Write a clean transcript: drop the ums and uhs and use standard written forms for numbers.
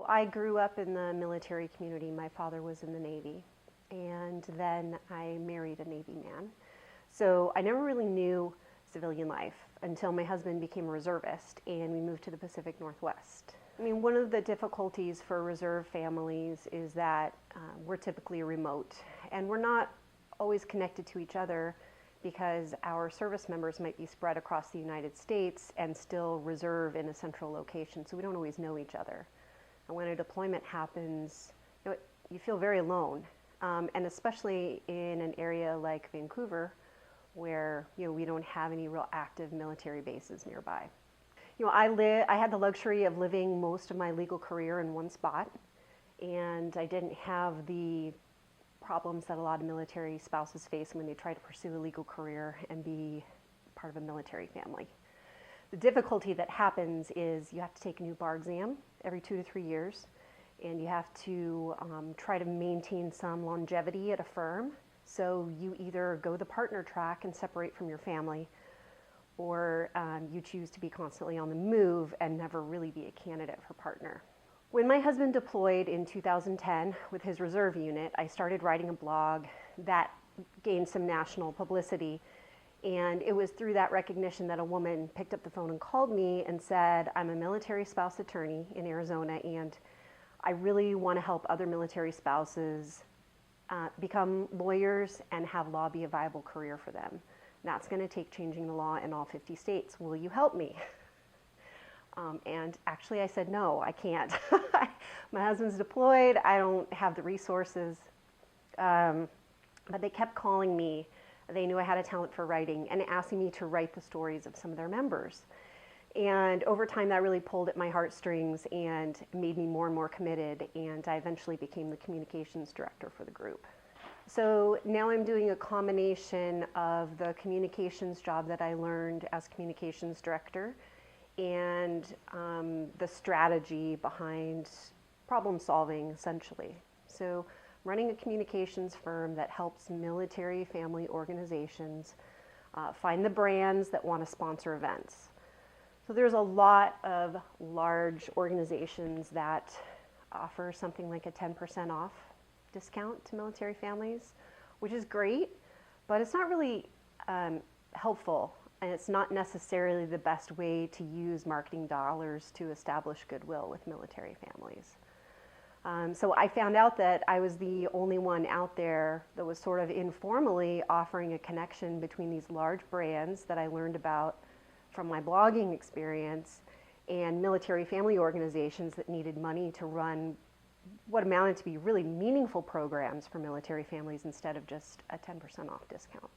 I grew up in the military community. My father was in the Navy, and then I married a Navy man. So I never really knew civilian life until my husband became a reservist and we moved to the Pacific Northwest. I mean, one of the difficulties for reserve families is that we're typically remote and we're not always connected to each other because our service members might be spread across the United States and still reserve in a central location, so we don't always know each other. And when a deployment happens, you feel very alone, and especially in an area like Vancouver, where we don't have any real active military bases nearby. I had the luxury of living most of my legal career in one spot, and I didn't have the problems that a lot of military spouses face when they try to pursue a legal career and be part of a military family. The difficulty that happens is you have to take a new bar exam every 2 to 3 years, and you have to try to maintain some longevity at a firm. So you either go the partner track and separate from your family, or you choose to be constantly on the move and never really be a candidate for partner. When my husband deployed in 2010 with his reserve unit, I started writing a blog that gained some national publicity. And it was through that recognition that a woman picked up the phone and called me and said, I'm a military spouse attorney in Arizona, and I really want to help other military spouses become lawyers and have law be a viable career for them. That's going to take changing the law in all 50 states. Will you help me? And actually I said, no, I can't. My husband's deployed, I don't have the resources. But they kept calling me. They knew I had a talent for writing and asking me to write the stories of some of their members. And over time that really pulled at my heartstrings and made me more and more committed, and I eventually became the communications director for the group. So now I'm doing a combination of the communications job that I learned as communications director and the strategy behind problem solving, essentially. So running a communications firm that helps military family organizations find the brands that want to sponsor events. So there's a lot of large organizations that offer something like a 10% off discount to military families, which is great, but it's not really helpful, and it's not necessarily the best way to use marketing dollars to establish goodwill with military families. So I found out that I was the only one out there that was sort of informally offering a connection between these large brands that I learned about from my blogging experience and military family organizations that needed money to run what amounted to be really meaningful programs for military families instead of just a 10% off discount.